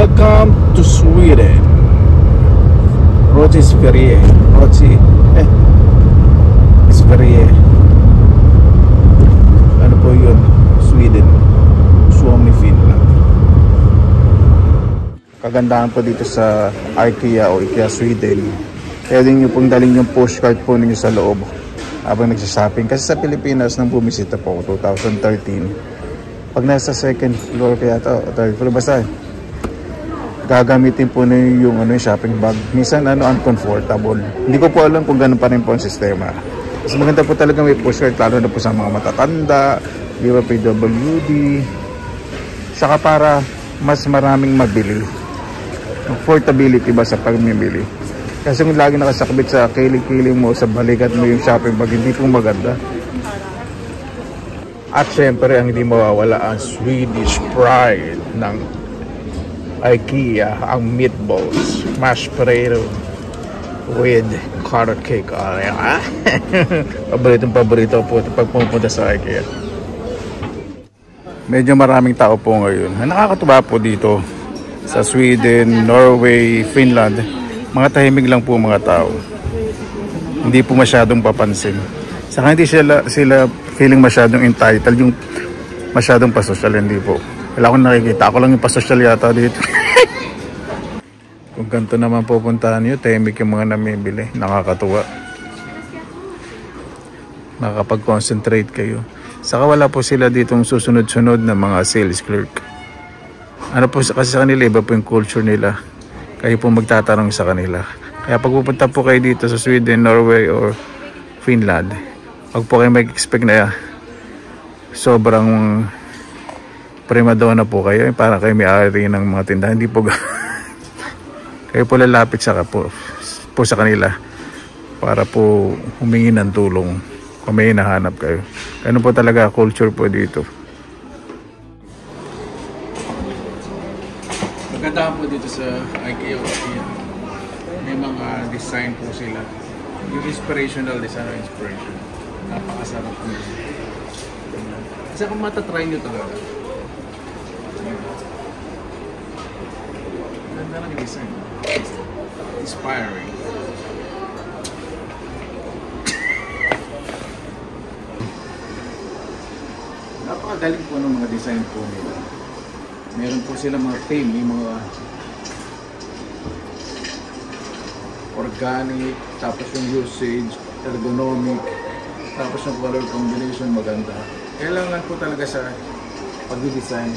Welcome to Sweden. Rotisferie. Sverige. Ano po yun? Sweden. Suomi, Finland. Kagandahan po dito sa IKEA o IKEA Sweden. Pwede nyo pong daling yung postcard po ninyo sa loob habang nagsashopping. Kasi sa Pilipinas nang bumisita po 2013. Pag nasa second floor kaya to, third floor, basta gagamitin po na yung shopping bag. Minsan uncomfortable. Hindi ko po alam kung ganun pa rin po ang sistema. Mas maganda po talaga may postcard, lalo na po sa mga matatanda, di ba, PWD. Saka para mas maraming mabili. Affordability ba sa pagmimili. Kasi kung lagi nakasakbit sa kiling-kiling mo, sa balikat mo yung shopping bag, hindi po maganda. At syempre, ang hindi mawawala ang Swedish pride ng IKEA, ang meatballs, mashed potato with carrot cake. Paborito po pag pumunta sa IKEA. Medyo maraming tao po ngayon. Nakakatuwa po dito sa Sweden, Norway, Finland. Mga tahimik lang po mga tao. Hindi po masyadong papansin. Saka hindi sila feeling masyadong entitled, yung masyadong pasosyal, hindi po. Wala akong nakikita. Ako lang yung pasosyal yata dito. Kung ganito naman pupuntahan nyo, tahimik yung mga namimili. Nakakatuwa. Makakapag-concentrate kayo. Saka wala po sila ditong susunod-sunod na mga sales clerk. Ano po kasi sa kanila, iba po yung culture nila. Kayo po magtatanong sa kanila. Kaya pag pupunta po kayo dito sa Sweden, Norway, or Finland, pag po kayo mag-expect na sobrang prima donna po kayo, para kayo may-ari ng mga tindahan, hindi po kayo po lalapit sa kanila para po humingi ng tulong kung may hinahanap kayo. Ano po talaga culture po dito. Maganda po dito sa IKEA. May mga design po sila. Yung inspirational design o inspiration. Napakasarap po. Kasi kung matatry nyo talaga. Ganda lang yung design. Inspiring. Napakagaling po ng mga design po nila. Meron po sila mga theme, yung mga organic, tapos yung usage, ergonomic, tapos yung color combination maganda. Kailangan po talaga sa pag-design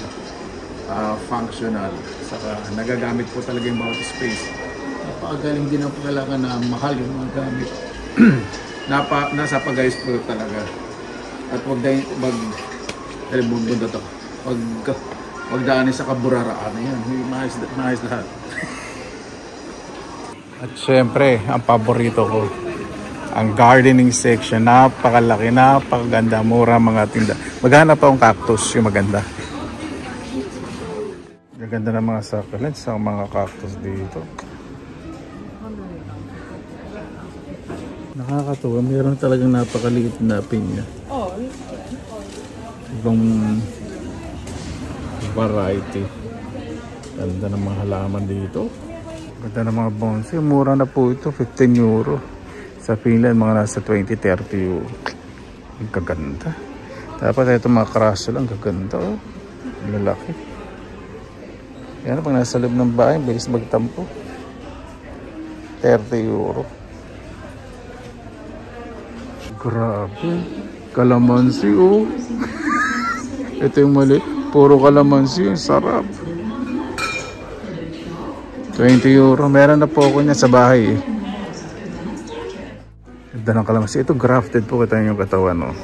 functional, saka nagagamit po talaga yung bawat space. Napakagaling din ang kailangan na mahal yung mga gamit. Nasa pag-ayos po talaga. At wag daanin sa kaburaraan na yan. Maayos lahat. At syempre, ang paborito ko, ang gardening section. Napakalaki, napakaganda, mura mga tinda. Maghanap akong cactus, yung maganda. Gaganda ng mga succulents sa mga cactus dito. Nakakatuwa, meron talagang napakaliit na pinya. Ibang variety. Ganda ng mga halaman dito. Ganda ng mga bonsai. Mura na po ito, 15 euro. Sa Finland, mga nasa 20-30 euro. Ang kaganda. Dapat ito mga karaso lang, kaganda. Oh. Lalaki. Yan, pag nasa loob ng bahay, bilis magtampo. 30 euro. Grabe. Kalamansi, oh. Ito yung mali. Puro kalamansi. Sarap. 20 euro. Meron na po ako niya sa bahay, eh. Ganda ng kalamansi. Ito grafted po. Kita yung katawan, oh.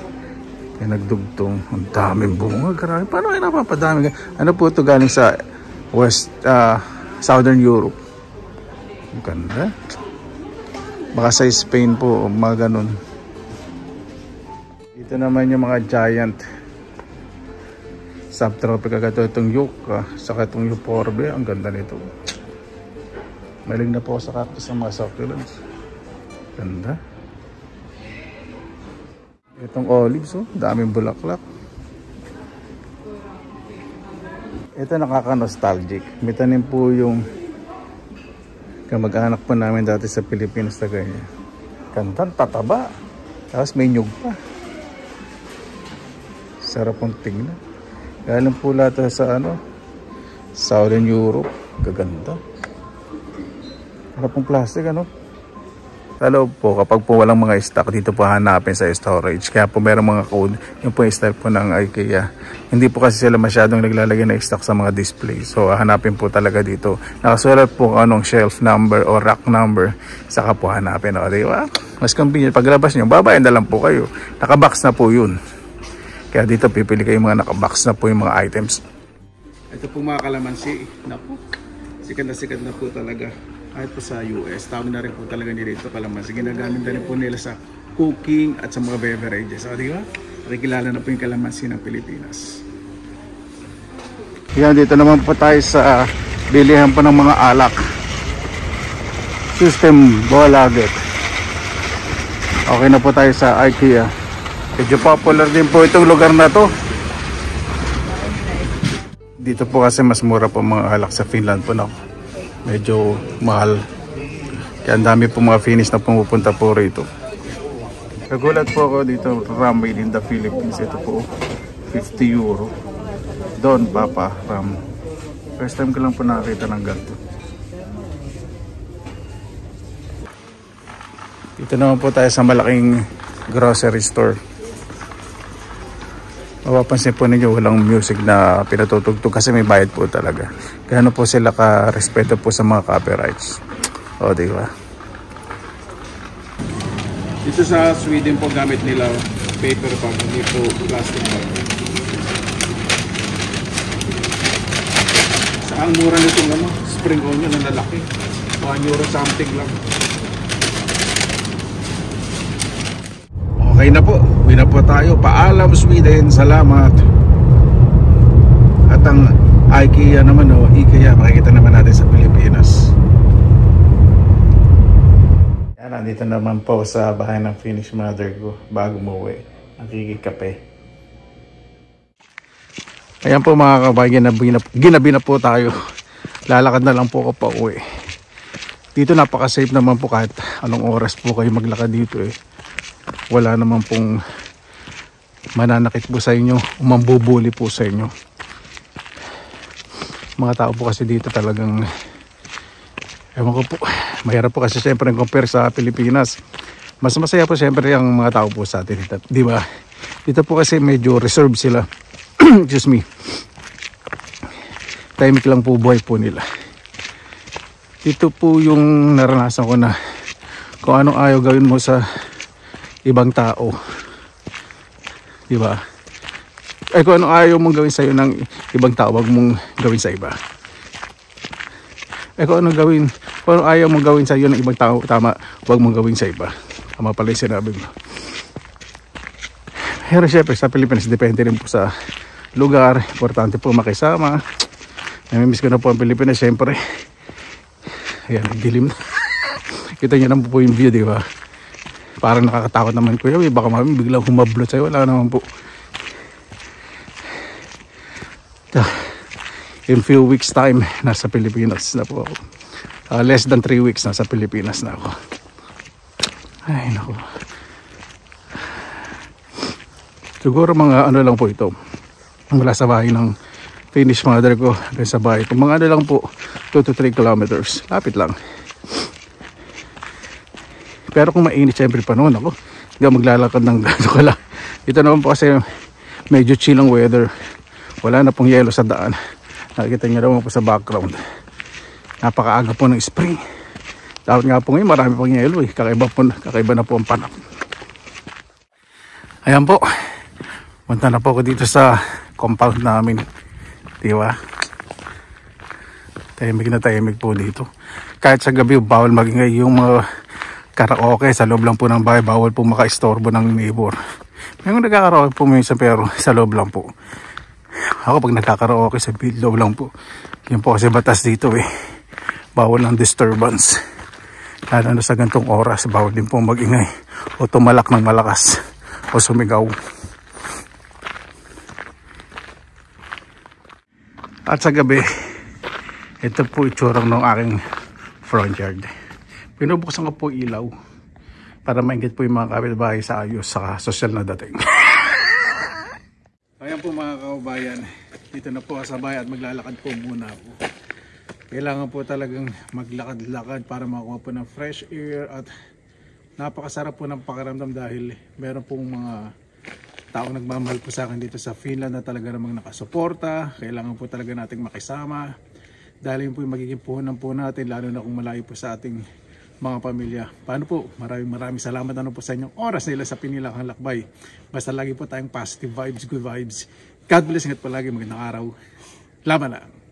Kaya nagdugtong. Ang daming bunga. Grabe. Paano kayo napapadami? Ano po ito galing sa Southern Europe? Ang ganda. Baka sa Spain po. Mga ganun. Ito naman yung mga giant subtropical, itong yucca, saka itong euphorbe. Ang ganda nito. Malig na po sa cactus ng mga succulents. Ganda. Itong olives, oh, daming bulaklak. Ito nakaka-nostalgic. May tanim po yung kamag-anak po namin dati sa Pilipinas na ganyan. Gandang tataba. Tapos may nyug pa. Sarap pong tingnan. Galing po lahat sa Southern Europe. Gaganda. Sarap pong plastic Sa loob po, kapag po walang mga stock, dito po hanapin sa storage. Kaya po meron mga code, yung po yung style po ng IKEA. Hindi po kasi sila masyadong naglalagay na stock sa mga display. So hanapin po talaga dito. Nakasulat po anong shelf number o rack number. Saka po hanapin. O, diba? Mas convenient. Paglabas nyo, babayan na lang po kayo. Nakabox na po yun. Kaya dito pipili kayo mga nakabox na po yung mga items. Ito po mga kalamansi. Naku, sikat na po talaga. Kahit po sa US, tawag na rin po talaga nila ito kalamansi. Ginagamit na rin po nila sa cooking at sa mga beverages. O, di ba? Nakikilala na po yung kalamansi ng Pilipinas. Yan, dito naman po tayo sa bilihan po ng mga alak. System Bolaget. Okay na po tayo sa IKEA. Medyo popular din po itong lugar na to. Dito po kasi mas mura po mga alak sa Finland po medyo mahal. Kaya ang dami po mga Finnish na pumupunta po rito. Nagulat po ako dito, ram made in the Philippines. Ito po, 50 euro. Doon, Papa, ram. First time ko lang po nakakita ng ganito. Dito naman po tayo sa malaking grocery store. Mapapansin po ninyo walang music na pinatutugtog kasi may bayad po talaga. Kaya po sila ka-respeto po sa mga copyrights. O, diba? Dito sa Sweden po gamit nila paper bag, hindi po plastic bag. Saan mura nitong spring onion na lalaki? 1 euro something lang. Okay na po, uwi na po tayo. Paalam Sweden, salamat. At ang IKEA naman IKEA, makikita naman natin sa Pilipinas. Yan, nandito naman po sa bahay ng Finnish mother ko bago umuwi. Nakikikape. Ayan po mga kabayan, ginabi na po tayo. Lalakad na lang po ako pa uwi. Dito napaka-safe naman po kahit anong oras po kayo maglakad dito Wala naman pong mananakit po sa inyo o mambubuli po sa inyo. Mga tao po kasi dito talagang ewan ko po, mahirap po kasi siyempre compare sa Pilipinas. Mas masaya po siyempre ang mga tao po sa atin dito, di ba? Dito po kasi medyo reserved sila. Excuse me. Tahimik lang po buhay po nila. Dito po yung naranasan ko na kung anong ayaw gawin mo sa ibang tao, di ba? Kung anong ayaw mong gawin sa iyo ng ibang tao, wag mong gawin sa iba. Kung anong ayaw mong gawin sa iyo ng ibang tao, tama, wag mong gawin sa iba. Tama pala yung sinabi mo. Pero syempre sa Pilipinas, depende rin po sa lugar. Importante po makisama. Namimiss ko na po ang Pilipinas, syempre. Ayan, dilim na. Kita nyo naman po yung view, di ba? Parang nakakatakot naman kuya, baka mami biglang humablot sa'yo. Wala naman po. In few weeks time, nasa Pilipinas na po ako. Less than 3 weeks, nasa Pilipinas na ako. Ay, naku. Siguro mga lang po ito. Mula sa bahay ng Finnish mother ko, hanggang sa bahay ko. Mga lang po, 2 to 3 kilometers. Lapit lang. Pero kung mainit, syempre pa noon ako, hindi ako maglalakad ng gano'n ka lang. Ito naman po kasi medyo chill ang weather. Wala na pong yelo sa daan. Nakikita nyo naman po sa background. Napakaaga po ng spring. Dapat nga po ngayon marami pong yelo Kakaiba na po ang panahon. Ayan po. Punta na po ako dito sa compound namin. Diba? Tahimik na tahimik po dito. Kahit sa gabi, bawal magingay yung mga karaoke sa loob lang po ng bahay. Bawal po maka-istorbo ng neighbor. May mga nagkakaraoke po minsan pero sa loob lang po. Ako pag nagkakaraoke sa loob lang po. Yun po kasi batas dito Bawal ng disturbance. Lalo na sa gantong oras, bawal din po magingay o tumalak ng malakas o sumigaw. At sa gabi, ito po itsurang ng aking front yard. Pinubuksan ko po ilaw para maingit po yung mga kapitbahay sa ayos sa social na dating. Ayan po mga kababayan, dito na po sa bayan at maglalakad po muna po. Kailangan po talagang maglakad-lakad para makakuha po ng fresh air at napakasarap po ng pakiramdam dahil meron pong mga taong nagmamahal po sa akin dito sa Finland na talaga namang nakasuporta. Kailangan po talaga nating makisama dahil yun po yung magiging puhunan po natin, lalo na kung malayo po sa ating mga pamilya. Paano po? Maraming salamat po sa inyong oras nila sa Pinilagang Lakbay. Basta lagi po tayong positive vibes, good vibes. God bless, ingat po lagi, magandang araw. Laban lang.